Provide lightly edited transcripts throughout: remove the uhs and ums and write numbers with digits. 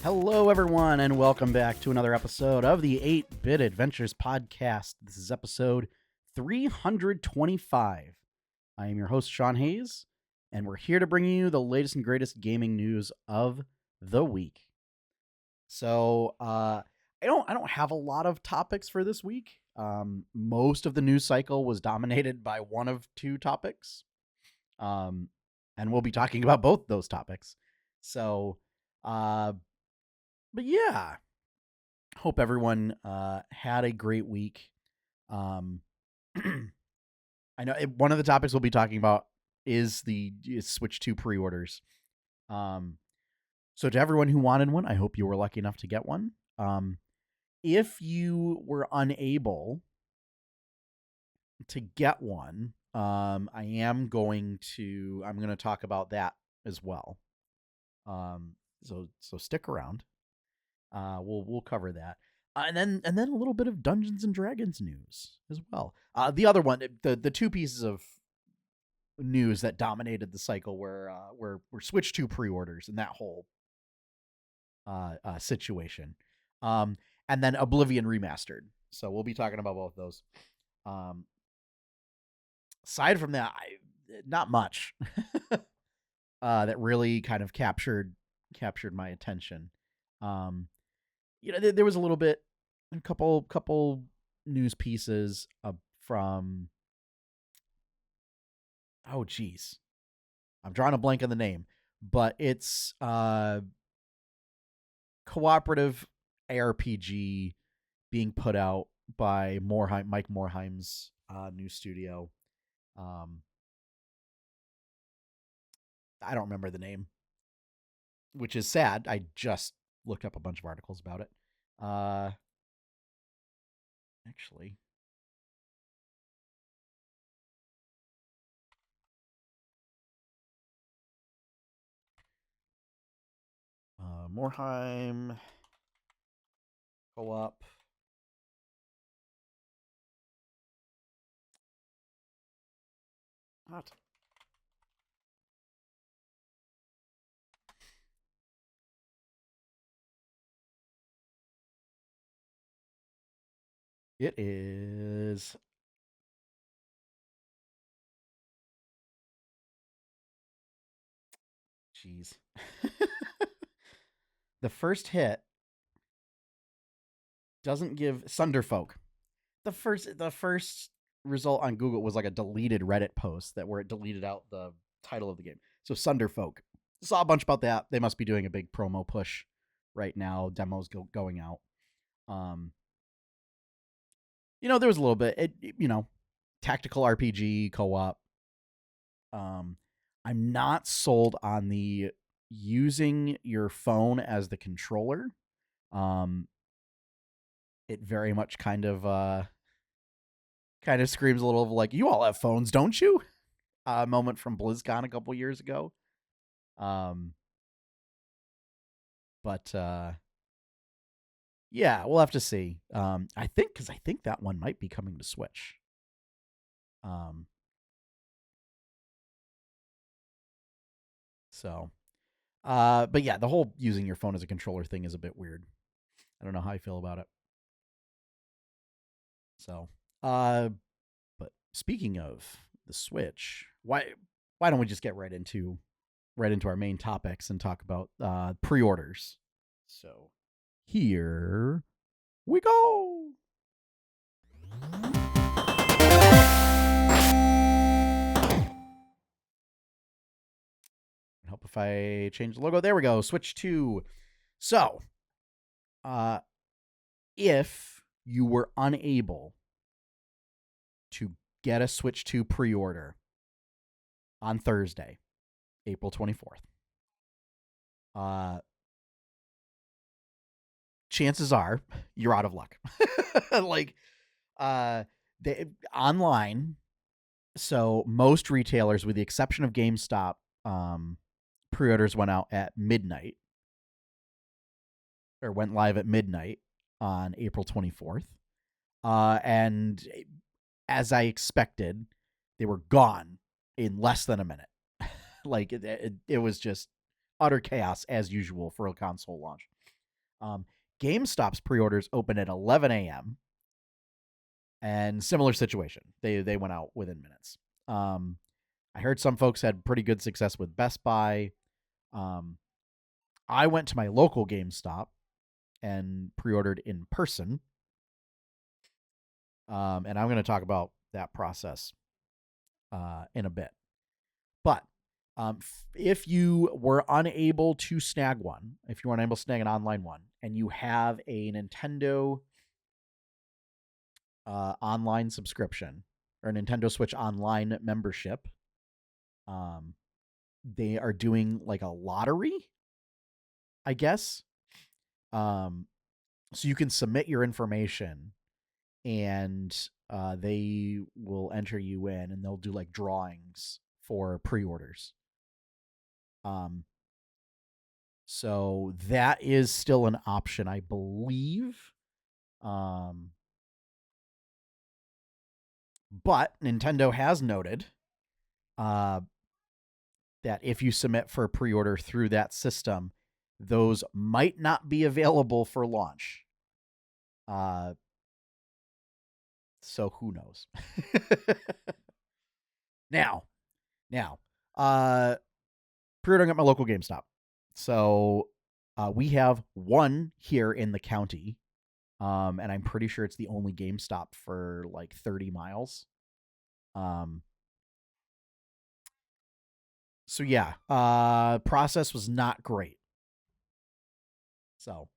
Hello, everyone, and welcome back to another episode of the 8-Bit Adventures Podcast. This is episode 325. I am your host, Sean Hayes, and we're here to bring you the latest and greatest gaming news of the week. So, I don't have a lot of topics for this week. Most of the news cycle was dominated by one of two topics, and we'll be talking about both those topics. So, but yeah, hope everyone had a great week. I know one of the topics we'll be talking about is Switch 2 pre-orders. So to everyone who wanted one, I hope you were lucky enough to get one. If you were unable to get one, I'm going to talk about that as well. So stick around. We'll cover that. And then a little bit of Dungeons and Dragons news as well. The other one, the two pieces of news that dominated the cycle were Switch 2 pre-orders and that whole situation. And then Oblivion Remastered. So we'll be talking about both those. Aside from that, not much that really kind of captured my attention. There was a little bit, a couple news pieces from. Oh, geez, I'm drawing a blank on the name, but it's cooperative ARPG being put out by Mike Morhaim's new studio. I don't remember the name, which is sad. I just looked up a bunch of articles about it. Actually, Morhaim co-op. What? It is. Jeez. The first hit doesn't give Sunderfolk. The first result on Google was like a deleted Reddit post where it deleted out the title of the game. So Sunderfolk. Saw a bunch about that. They must be doing a big promo push right now. Demos going out. There was a little bit. Tactical RPG co-op. I'm not sold on the using your phone as the controller. It very much kind of screams a little of like, you all have phones, don't you? Moment from BlizzCon a couple years ago. But yeah, we'll have to see. I think that one might be coming to Switch. But yeah, the whole using your phone as a controller thing is a bit weird. I don't know how I feel about it. So, but speaking of the Switch, why don't we just get right into our main topics and talk about pre-orders? So, here we go. Help if I change the logo. There we go. Switch 2. So, if you were unable to get a Switch 2 pre-order on Thursday, April 24th, chances are you're out of luck. Online, so most retailers, with the exception of GameStop, pre-orders went out at midnight, or went live at midnight on April 24th. And as I expected, they were gone in less than a minute. It was just utter chaos as usual for a console launch. Um, GameStop's pre-orders open at 11 a.m. and similar situation. They went out within minutes. I heard some folks had pretty good success with Best Buy. I went to my local GameStop and pre-ordered in person. And I'm going to talk about that process in a bit. But if you were unable to snag one, if you were unable to snag an online one, and you have a Nintendo online subscription or a Nintendo Switch Online membership, they are doing like a lottery, I guess. So you can submit your information, and they will enter you in, and they'll do like drawings for pre-orders. So that is still an option, I believe. But Nintendo has noted that if you submit for a pre-order through that system, those might not be available for launch. So who knows? Now, pre-ordering at my local GameStop. So we have one here in the county, and I'm pretty sure it's the only GameStop for like 30 miles. So yeah, process was not great. So,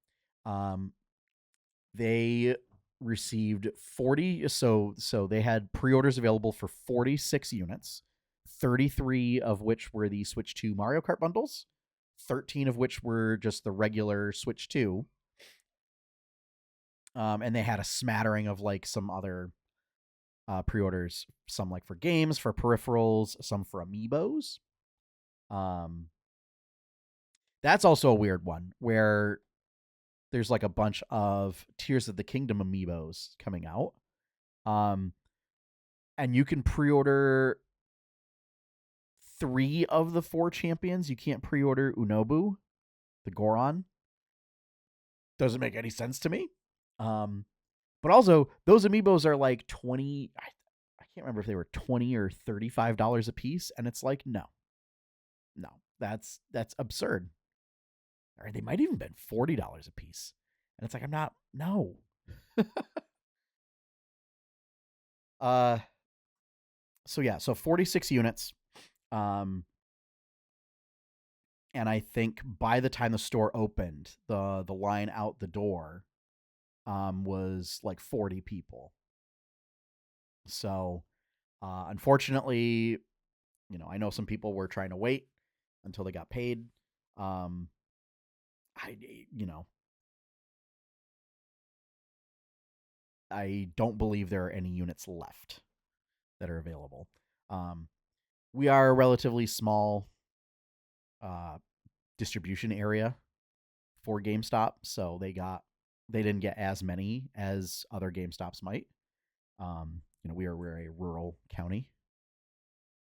they received 40. So they had pre-orders available for 46 units, 33 of which were the Switch 2 Mario Kart bundles, 13 of which were just the regular Switch 2. And they had a smattering of like some other pre-orders, some like for games, for peripherals, some for amiibos. That's also a weird one where there's like a bunch of Tears of the Kingdom amiibos coming out. And you can pre-order 3 of the 4 champions. You can't pre-order Unobu, the Goron. Doesn't make any sense to me. But also, those amiibos are like 20. I can't remember if they were $20 or $35 a piece, and it's like no, that's absurd. Or they might even been $40 a piece, and it's like I'm not. No. So yeah, so 46 units. And I think by the time the store opened, the line out the door was like 40 people. So unfortunately, I know some people were trying to wait until they got paid. I don't believe there are any units left that are available. We are a relatively small distribution area for GameStop, so they didn't get as many as other GameStops might. We're a rural county,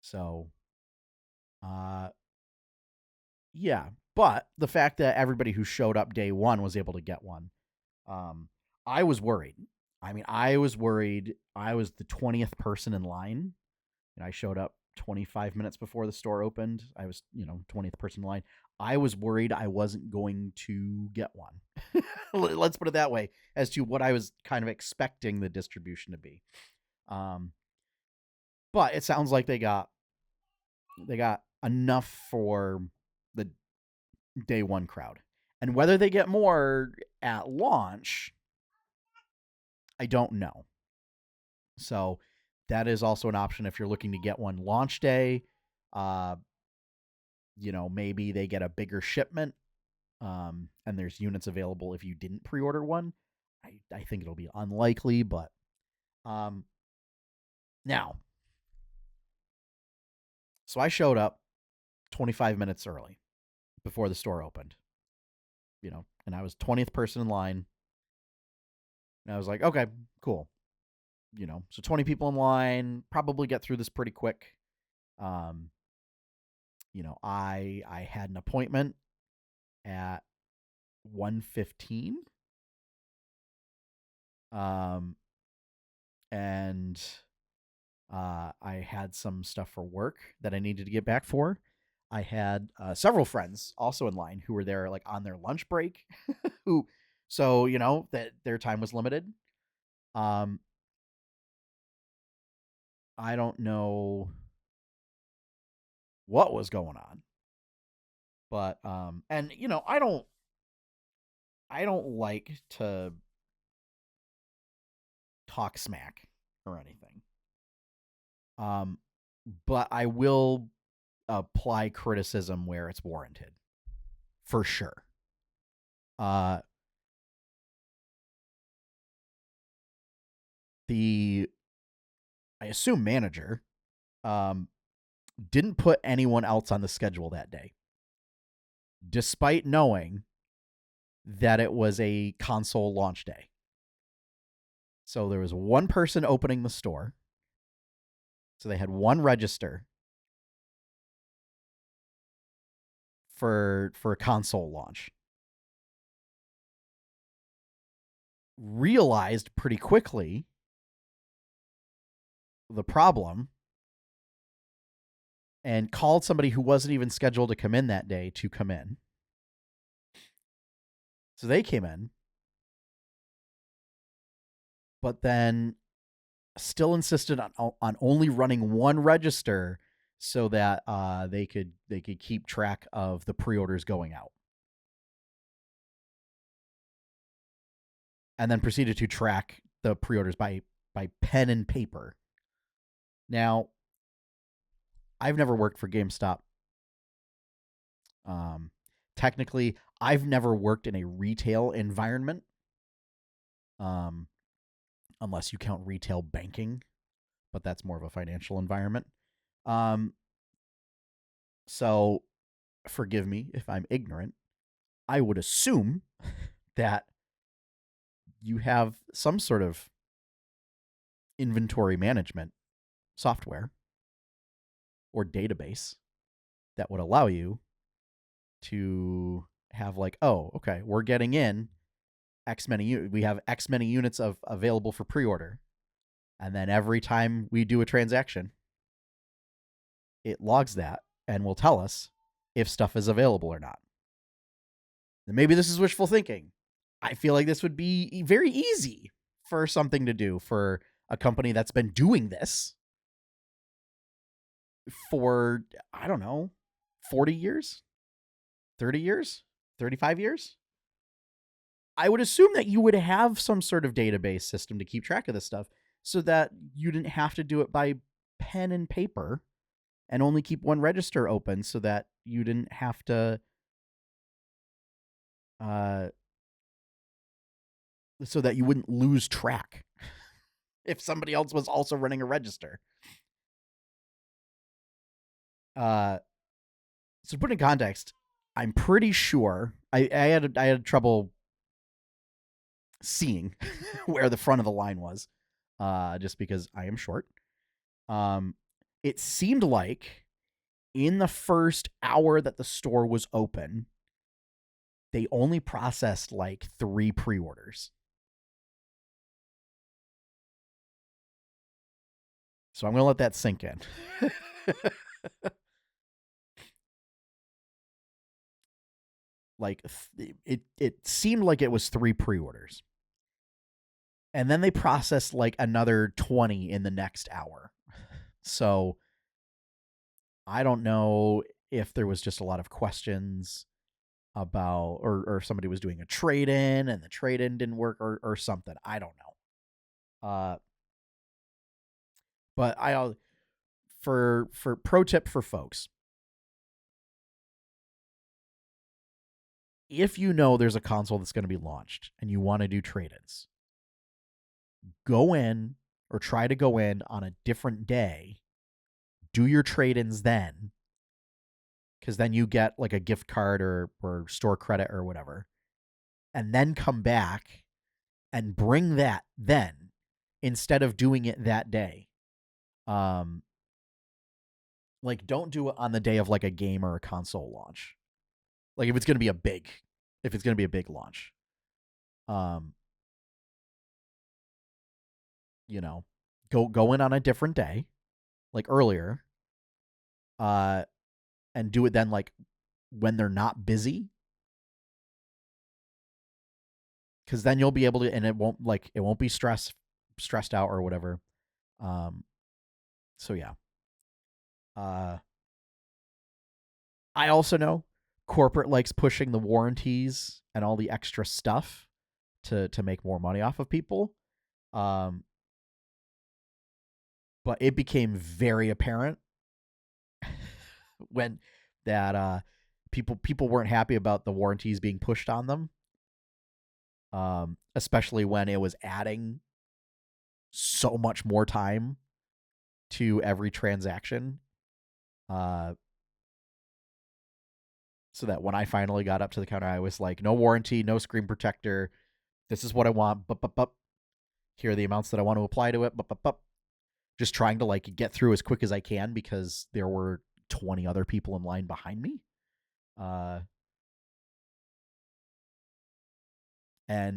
so yeah. But the fact that everybody who showed up day one was able to get one, I was worried. I was worried. I was the 20th person in line, and I showed up 25 minutes before the store opened. I was, 20th person in line. I was worried I wasn't going to get one. Let's put it that way, as to what I was kind of expecting the distribution to be. But it sounds like they got enough for the day one crowd. And whether they get more at launch, I don't know. So that is also an option if you're looking to get one launch day. Maybe they get a bigger shipment, and there's units available if you didn't pre-order one. I think it'll be unlikely, but now. So I showed up 25 minutes early before the store opened. And I was 20th person in line. And I was like, okay, cool. So 20 people in line, probably get through this pretty quick. I had an appointment at 1:15. And I had some stuff for work that I needed to get back for. I had several friends also in line who were there like on their lunch break, who, so that their time was limited. Um, I don't know what was going on, but and I don't like to talk smack or anything. Um, but I will apply criticism where it's warranted, for sure. Uh, the I assume manager um, didn't put anyone else on the schedule that day, despite knowing that it was a console launch day. So there was one person opening the store. So they had one register for a console launch. Realized pretty quickly the problem and called somebody who wasn't even scheduled to come in that day to come in. So they came in, but then still insisted on only running one register so that they could keep track of the pre-orders going out. And then proceeded to track the pre-orders by pen and paper. Now, I've never worked for GameStop. Technically, I've never worked in a retail environment, unless you count retail banking, but that's more of a financial environment. So forgive me if I'm ignorant. I would assume that you have some sort of inventory management software or database that would allow you to have like, oh, okay, we're getting in X many, we have X many units of available for pre-order. And then every time we do a transaction, it logs that and will tell us if stuff is available or not. And maybe this is wishful thinking. I feel like this would be very easy for something to do for a company that's been doing this for, I don't know, 40 years, 30 years, 35 years. I would assume that you would have some sort of database system to keep track of this stuff so that you didn't have to do it by pen and paper and only keep one register open so that you didn't have to so that you wouldn't lose track if somebody else was also running a register. So to put in context, I'm pretty sure I had trouble seeing where the front of the line was, just because I am short. It seemed like in the first hour that the store was open, they only processed like 3 pre-orders. So I'm going to let that sink in. Like it seemed like it was 3 pre-orders. And then they processed like another 20 in the next hour. So I don't know if there was just a lot of questions about, or somebody was doing a trade-in and the trade-in didn't work or something. I don't know. But for pro tip for folks, if you know there's a console that's going to be launched and you want to do trade-ins, go in or try to go in on a different day, do your trade-ins then, because then you get like a gift card or store credit or whatever, and then come back and bring that then instead of doing it that day. Like, don't do it on the day of like a game or a console launch. Like, if it's going to be a big if it's going to be a big launch. You know, go in on a different day, like earlier, and do it then like when they're not busy, because then you'll be able to, and it won't be stressed out or whatever. So yeah. I also know corporate likes pushing the warranties and all the extra stuff to make more money off of people. But it became very apparent when that people weren't happy about the warranties being pushed on them. Especially when it was adding so much more time to every transaction. So that when I finally got up to the counter, I was like, no warranty, no screen protector. This is what I want. Here are the amounts that I want to apply to it. Just trying to like get through as quick as I can because there were 20 other people in line behind me. And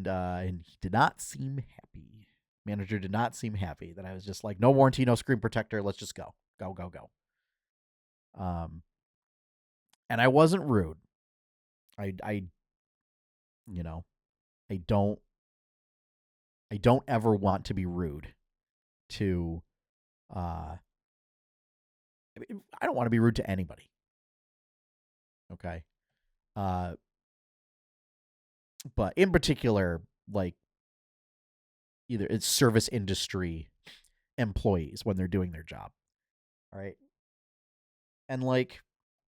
he did not seem happy. Manager did not seem happy that I was just like, no warranty, no screen protector. Let's just go. And I wasn't rude. I you know, I don't ever want to be rude to I don't want to be rude to anybody. Okay. But in particular, like either it's service industry employees when they're doing their job. All right. And like,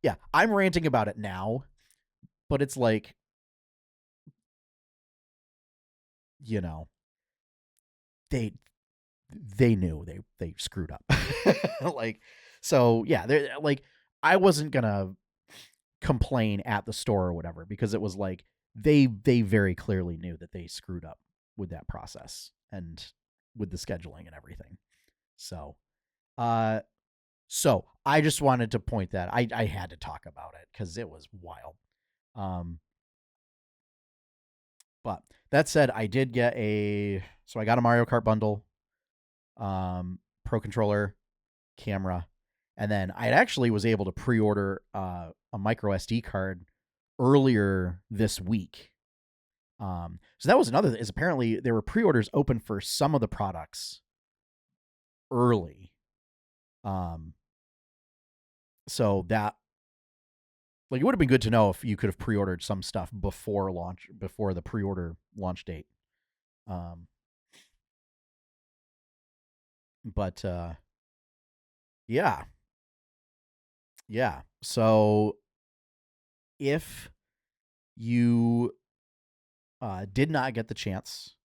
yeah, I'm ranting about it now, but it's like, you know, they knew they screwed up. Like, so yeah, they're like, I wasn't gonna complain at the store or whatever because it was like they very clearly knew that they screwed up with that process and with the scheduling and everything. So I just wanted to point that I had to talk about it because it was wild. But that said, I did get I got a Mario Kart bundle, Pro controller, camera, and then I actually was able to pre-order a micro SD card earlier this week. So that was another is apparently there were pre-orders open for some of the products early. So that like it would have been good to know if you could have pre-ordered some stuff before the pre-order launch date. But yeah. So if you did not get the chance,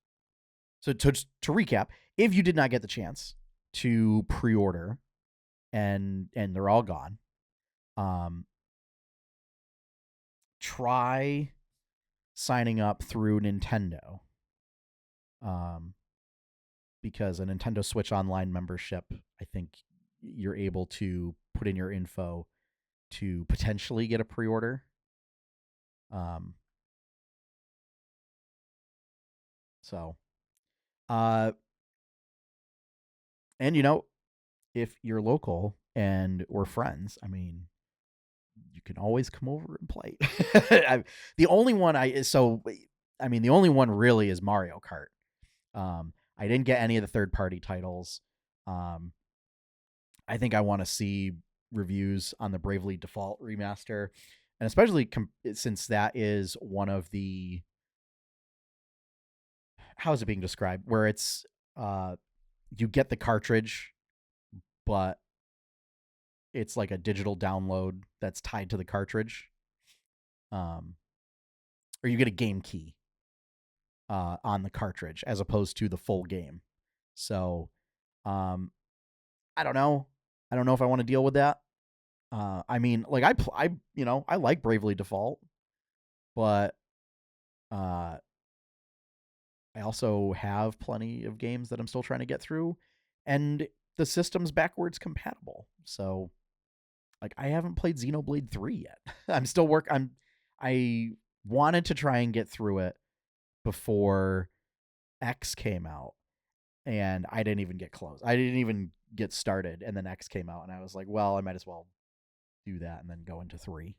so to recap, if you did not get the chance to pre-order and they're all gone, try signing up through Nintendo. Because a Nintendo Switch Online membership, I think you're able to put in your info to potentially get a pre-order. So, and you know, if you're local and we're friends, I mean, you can always come over and play. The only one the only one really is Mario Kart. I didn't get any of the third-party titles. I think I want to see reviews on the Bravely Default remaster, and especially since that is one of the how is it being described? Where it's you get the cartridge, but it's like a digital download that's tied to the cartridge, or you get a game key on the cartridge as opposed to the full game. So, I don't know. I don't know if I want to deal with that. I mean, like I like Bravely Default, but I also have plenty of games that I'm still trying to get through, and the system's backwards compatible. So, like, I haven't played Xenoblade 3 yet. I wanted to try and get through it before X came out, and I didn't even get close. I didn't even get started, and then X came out, and I was like, well, I might as well do that and then go into 3.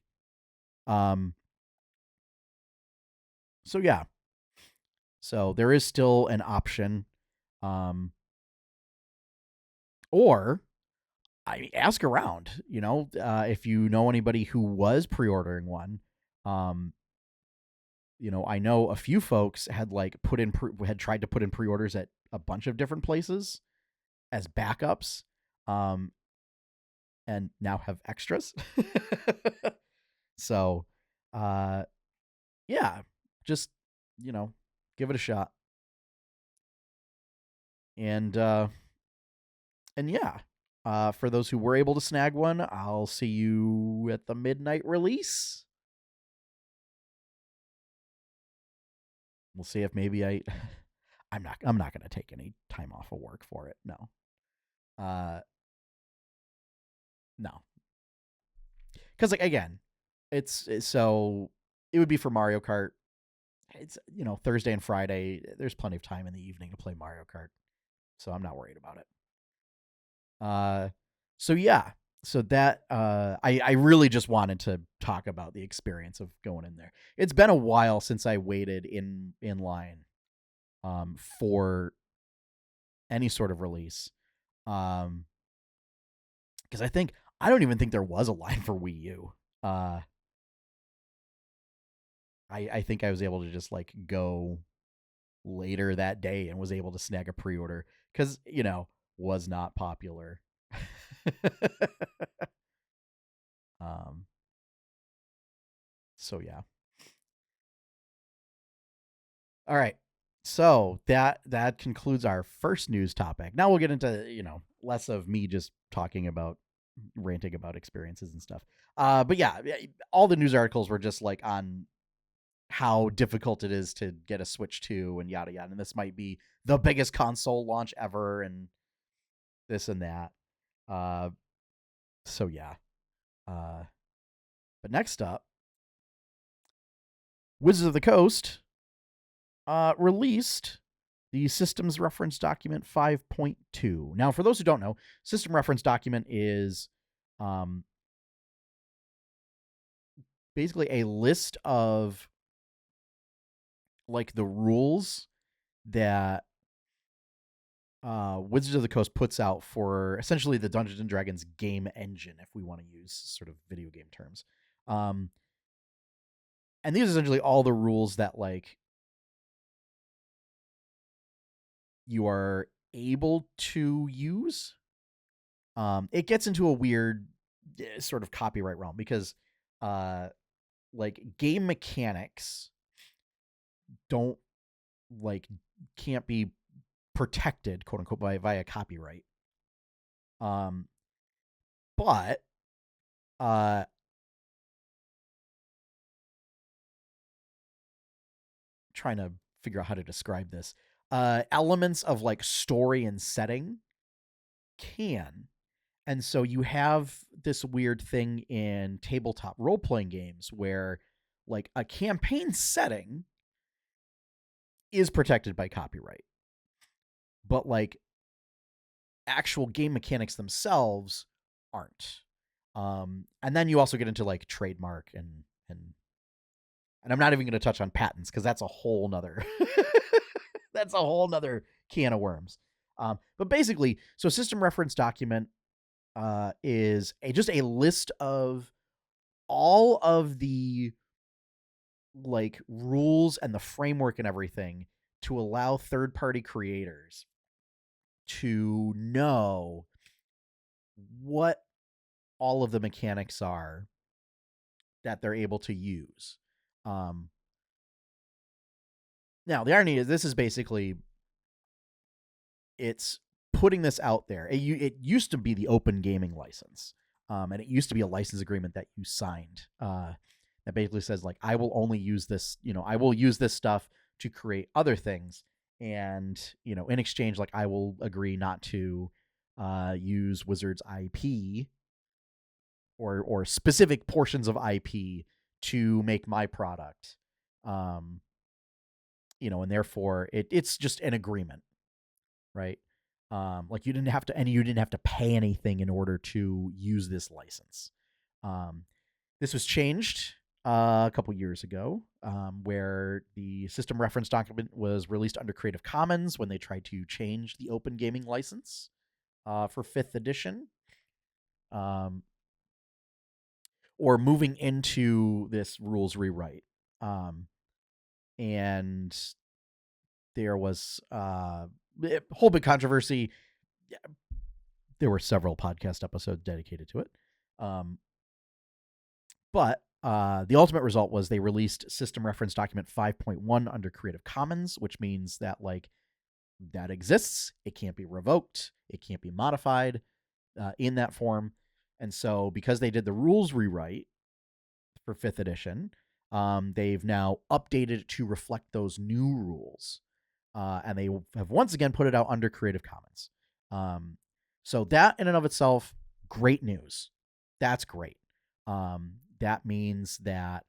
So yeah. So there is still an option. Or ask around, if you know anybody who was pre-ordering one. I know a few folks had had tried to put in pre-orders at a bunch of different places as backups, and now have extras. So, yeah, just give it a shot. And yeah, for those who were able to snag one, I'll see you at the midnight release. We'll see if maybe I'm not going to take any time off of work for it. No. No. Cuz again, so it would be for Mario Kart. It's Thursday and Friday. There's plenty of time in the evening to play Mario Kart. So I'm not worried about it. So yeah. So that I really just wanted to talk about the experience of going in there. It's been a while since I waited in line for any sort of release. Because I don't even think there was a line for Wii U. I think I was able to just go later that day and was able to snag a pre-order because was not popular. So yeah. All right. So that concludes our first news topic. Now we'll get into less of me just talking about ranting about experiences and stuff. But yeah, all the news articles were just on how difficult it is to get a Switch 2 and yada yada. And this might be the biggest console launch ever and this and that. So yeah. But next up, Wizards of the Coast released the Systems Reference Document 5.2. Now, for those who don't know, System Reference Document is basically a list of the rules that Wizards of the Coast puts out for essentially the Dungeons and Dragons game engine, if we want to use sort of video game terms. And these are essentially all the rules that you are able to use. It gets into a weird sort of copyright realm because game mechanics don't can't be protected, quote unquote, via copyright. But trying to figure out how to describe this. Elements of story and setting can. And so you have this weird thing in tabletop role-playing games where a campaign setting is protected by copyright. But actual game mechanics themselves aren't. And then you also get into trademark and I'm not even going to touch on patents because that's a whole nother can of worms. But basically, so System Reference Document is just a list of all of the rules and the framework and everything to allow third-party creators to know what all of the mechanics are that they're able to use. Now, the irony is this is basically it's putting this out there. It used to be the open gaming license, and it used to be a license agreement that you signed that basically says I will only use this, I will use this stuff to create other things, and in exchange I will agree not to use Wizards IP or specific portions of IP to make my product. and therefore it's just an agreement, right? Like you didn't have to pay anything in order to use this license. This was changed a couple years ago, where the system reference document was released under Creative Commons when they tried to change the open gaming license for 5th edition. Or moving into this rules rewrite. And there was a whole big controversy. There were several podcast episodes dedicated to it. But the ultimate result was they released System Reference Document 5.1 under Creative Commons, which means that that exists. It can't be revoked. It can't be modified in that form. And so because they did the rules rewrite for 5th edition, they've now updated it to reflect those new rules. And they have once again put it out under Creative Commons. So that in and of itself, great news. That's great. That means that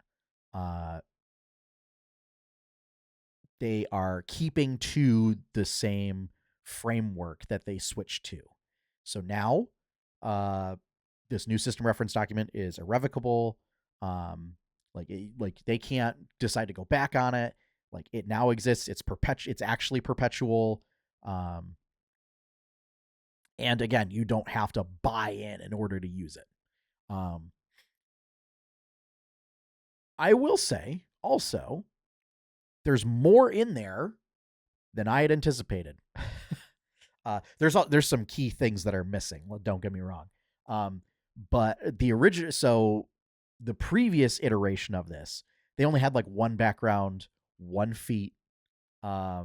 they are keeping to the same framework that they switched to. So now this new system reference document is irrevocable. Like they can't decide to go back on it. Like it now exists. It's actually perpetual. And again, you don't have to buy in order to use it. I will say also, there's more in there than I had anticipated. There's some key things that are missing. Don't get me wrong. But the previous iteration of this, they only had like one background, 1 feat. I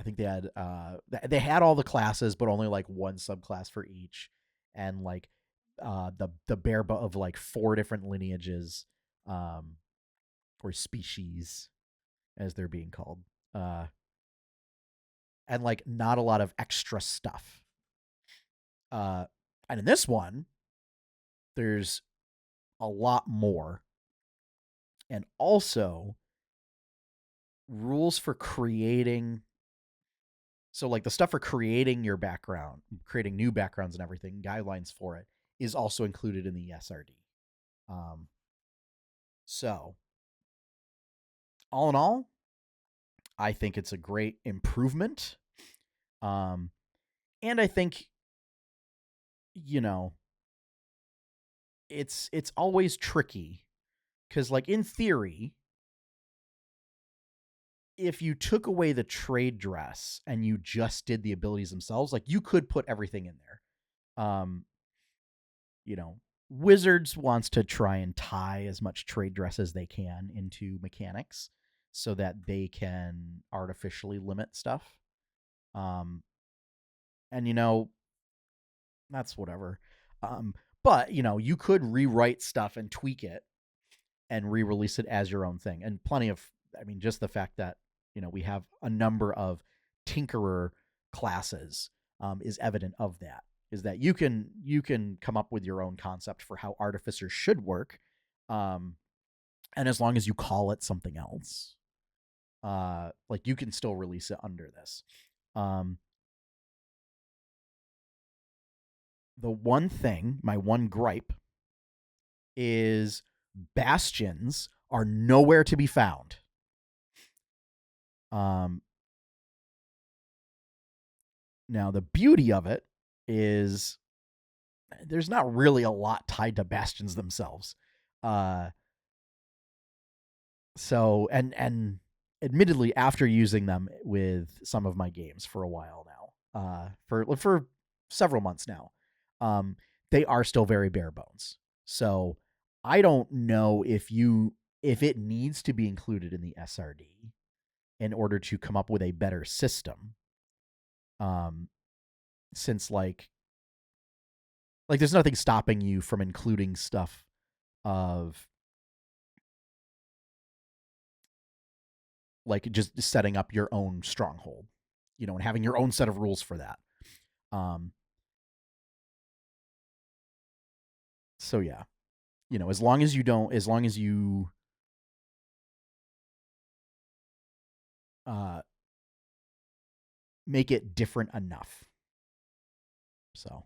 think they had all the classes, but only like one subclass for each, and like the bare of like 4 different lineages, or species, as they're being called, and like not a lot of extra stuff. And in this one, there's a lot more, and also rules for creating. So like the stuff for creating your background, creating new backgrounds and everything, guidelines for it is also included in the SRD. So all in all, I think it's a great improvement. And I think, it's always tricky because, like, in theory, if you took away the trade dress and you just did the abilities themselves, like, you could put everything in there. Wizards wants to try and tie as much trade dress as they can into mechanics so that they can artificially limit stuff. And that's whatever. But you could rewrite stuff and tweak it and re-release it as your own thing. And just the fact that we have a number of tinkerer classes is evident of that. Is that you can come up with your own concept for how artificers should work, and as long as you call it something else, like you can still release it under this. The one thing, my one gripe, is bastions are nowhere to be found. Now the beauty of it is there's not really a lot tied to bastions themselves. So admittedly, after using them with some of my games for a while now, for several months now, they are still very bare bones. So I don't know if it needs to be included in the SRD in order to come up with a better system. Since like there's nothing stopping you from including stuff of like just setting up your own stronghold, and having your own set of rules for that. So yeah, as long as you make it different enough. So,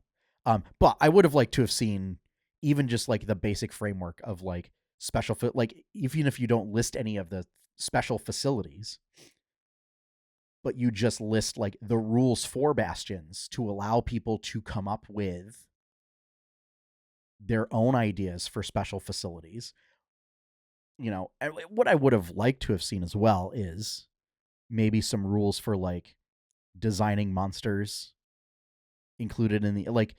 but I would have liked to have seen even just like the basic framework of like like even if you don't list any of the special facilities, but you just list like the rules for bastions to allow people to come up with their own ideas for special facilities. You know, what I would have liked to have seen as well is maybe some rules for like designing monsters included in the like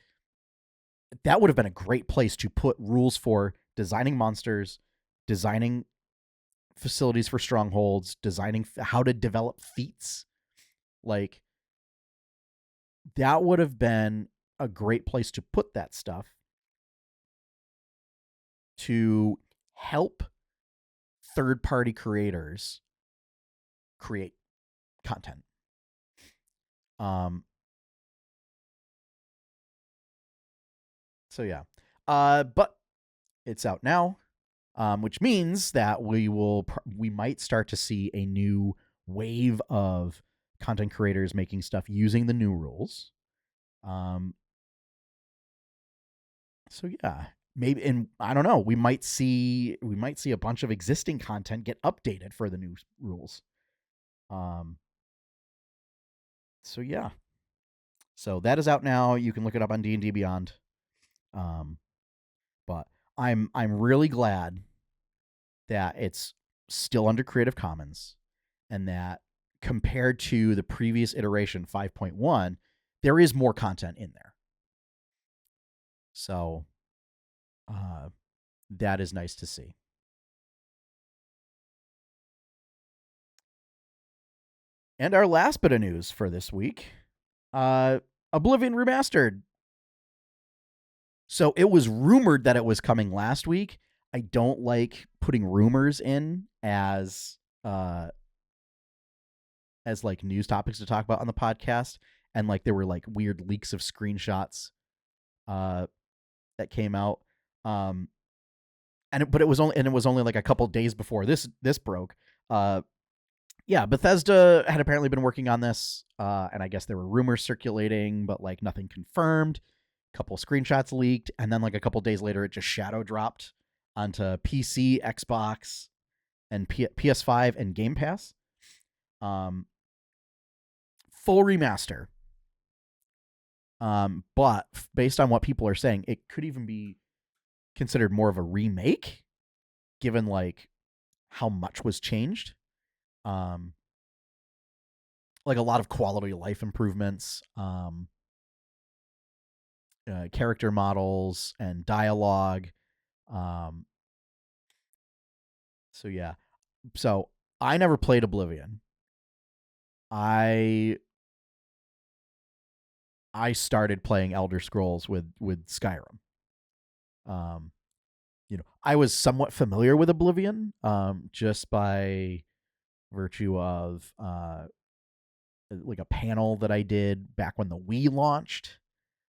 that would have been a great place to put rules for designing monsters, designing facilities for strongholds, designing how to develop feats. Like that would have been a great place to put that stuff to help third-party creators create content. So yeah. But it's out now, which means that we might start to see a new wave of content creators making stuff using the new rules. So yeah, maybe, and I don't know, we might see a bunch of existing content get updated for the new rules. So yeah. So that is out now. You can look it up on D&D Beyond. But I'm really glad that it's still under Creative Commons and that compared to the previous iteration 5.1, there is more content in there. So that is nice to see. And our last bit of news for this week, Oblivion Remastered. So it was rumored that it was coming last week. I don't like putting rumors in as like news topics to talk about on the podcast, and like there were like weird leaks of screenshots that came out. But it was only like a couple days before this broke. Yeah, Bethesda had apparently been working on this, and I guess there were rumors circulating, but like nothing confirmed. A couple screenshots leaked, and then like a couple days later, it just shadow dropped onto PC, Xbox, and PS5 and GamePass. Full remaster. But based on what people are saying, it could even be considered more of a remake, given like how much was changed. Like a lot of quality of life improvements, character models and dialogue. So yeah. So I never played Oblivion. I started playing Elder Scrolls with Skyrim. I was somewhat familiar with Oblivion, just by virtue of like a panel that I did back when the Wii launched,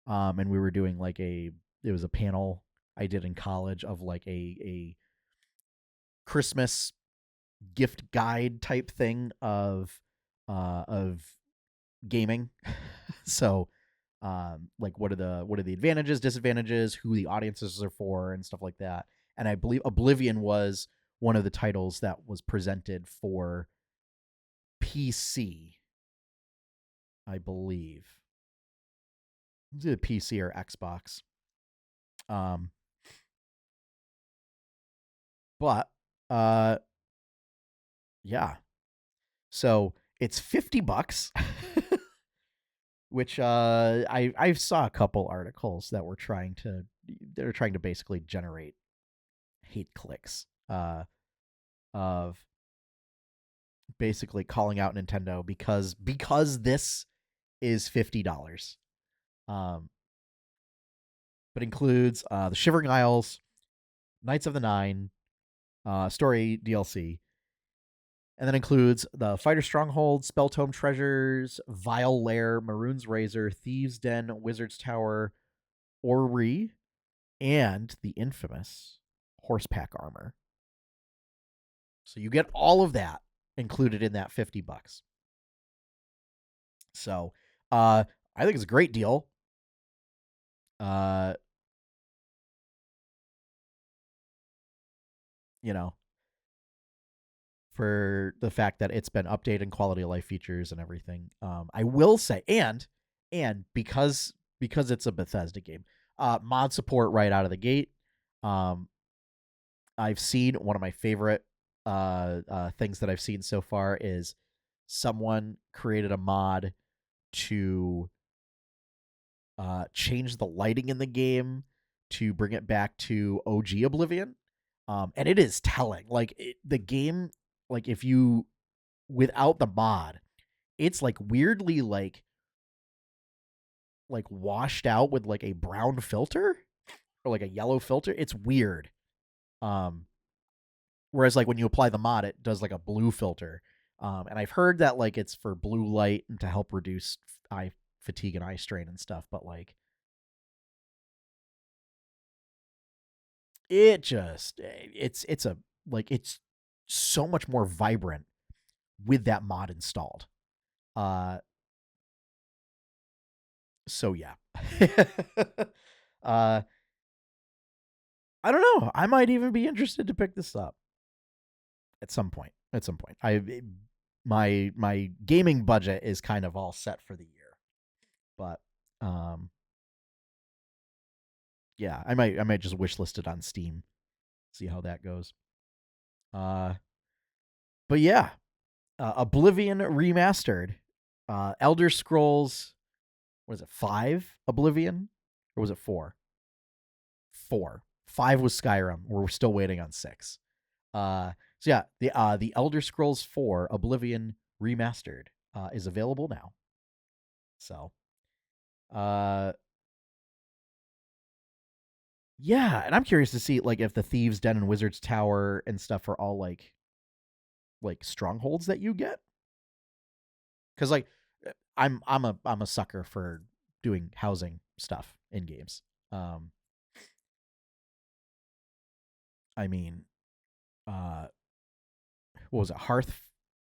and we were doing like it was a panel I did in college of like a Christmas gift guide type thing of gaming. So like what are the advantages, disadvantages, who the audiences are for, and stuff like that. And I believe Oblivion was one of the titles that was presented for PC, I believe. Is it PC or Xbox? But yeah. So it's $50, which I saw a couple articles that were trying to basically generate hate clicks of basically calling out Nintendo because this is $50. But includes the Shivering Isles, Knights of the Nine, story DLC, and then includes the Fighter Stronghold, Spell Tome Treasures, Vile Lair, Mehrune's Razor, Thieves Den, Wizard's Tower, Orrery, and the infamous Horsepack Armor. So you get all of that included in that $50. So I think it's a great deal. You know, for the fact that it's been updated quality of life features and everything. I will say, and because it's a Bethesda game, mod support right out of the gate. I've seen one of my favorite things that I've seen so far is someone created a mod to change the lighting in the game to bring it back to OG Oblivion. And it is telling. Like the game, like if you without the mod, it's like weirdly like washed out with like a brown filter or like a yellow filter. It's weird. Whereas like when you apply the mod, it does like a blue filter. And I've heard that like it's for blue light and to help reduce eye fatigue and eye strain and stuff. But like it's so much more vibrant with that mod installed. So yeah. I don't know. I might even be interested to pick this up at some point. My gaming budget is kind of all set for the year. But yeah, I might just wishlist it on Steam. See how that goes. But yeah, Oblivion Remastered, Elder Scrolls. What is it? 5 Oblivion, or was it 4? 4. 5 was Skyrim. We're still waiting on 6. So yeah, the Elder Scrolls 4 Oblivion Remastered is available now. So, yeah, and I'm curious to see like if the Thieves Den and Wizards Tower and stuff are all like strongholds that you get. Because like I'm a sucker for doing housing stuff in games. I mean, what was it?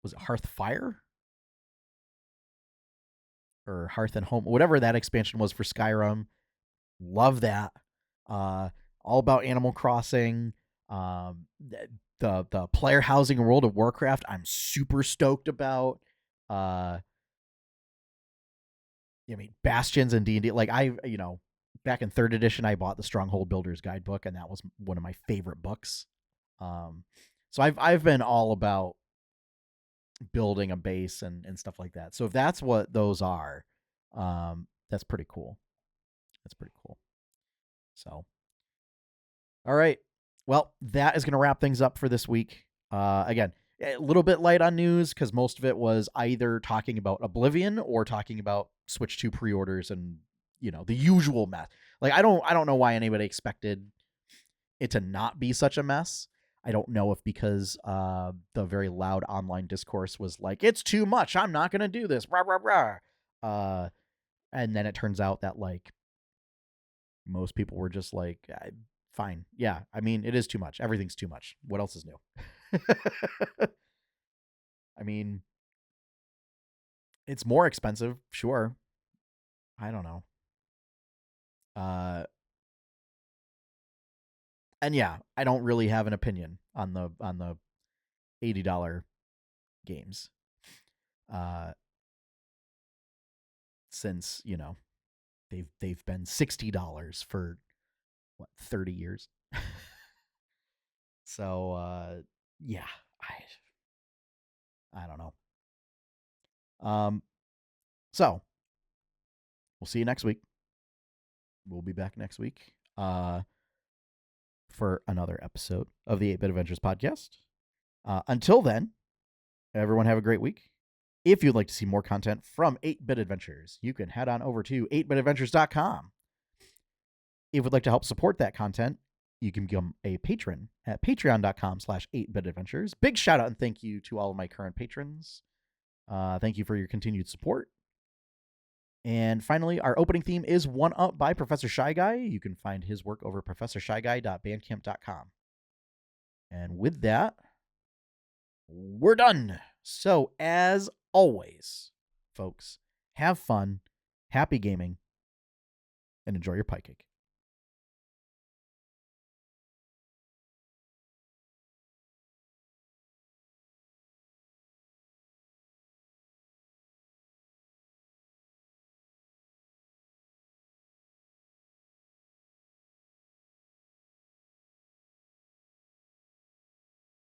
Was it Hearthfire? Or Hearth and Home, whatever that expansion was for Skyrim. Love that. All about Animal Crossing. The player housing in World of Warcraft, I'm super stoked about. I mean, Bastions and D&D. Like back in 3rd edition, I bought the Stronghold Builder's Guidebook, and that was one of my favorite books. So I've been all about building a base and stuff like that. So if that's what those are, that's pretty cool. So, all right. Well, that is going to wrap things up for this week. Again, a little bit light on news because most of it was either talking about Oblivion or talking about Switch 2 pre-orders and the usual mess. Like I don't know why anybody expected it to not be such a mess. I don't know if because the very loud online discourse was like, it's too much, I'm not going to do this, rah, rah, rah. And then it turns out that like most people were just like, fine. Yeah, I mean, it is too much. Everything's too much. What else is new? I mean, it's more expensive, sure. I don't know. And yeah, I don't really have an opinion on the $80 games. Since, they've been $60 for what, 30 years. So yeah, I don't know. So we'll see you next week. We'll be back next week for another episode of the 8-Bit Adventures podcast. Until then, everyone have a great week. If you'd like to see more content from 8-Bit Adventures, you can head on over to 8bitadventures.com. If you'd like to help support that content, you can become a patron at patreon.com/8bitadventures. Big shout out and thank you to all of my current patrons. Thank you for your continued support. And finally, our opening theme is One Up by Professor Shy Guy. You can find his work over professorshyguy.bandcamp.com. And with that, we're done. So, as always, folks, have fun, happy gaming, and enjoy your pie cake.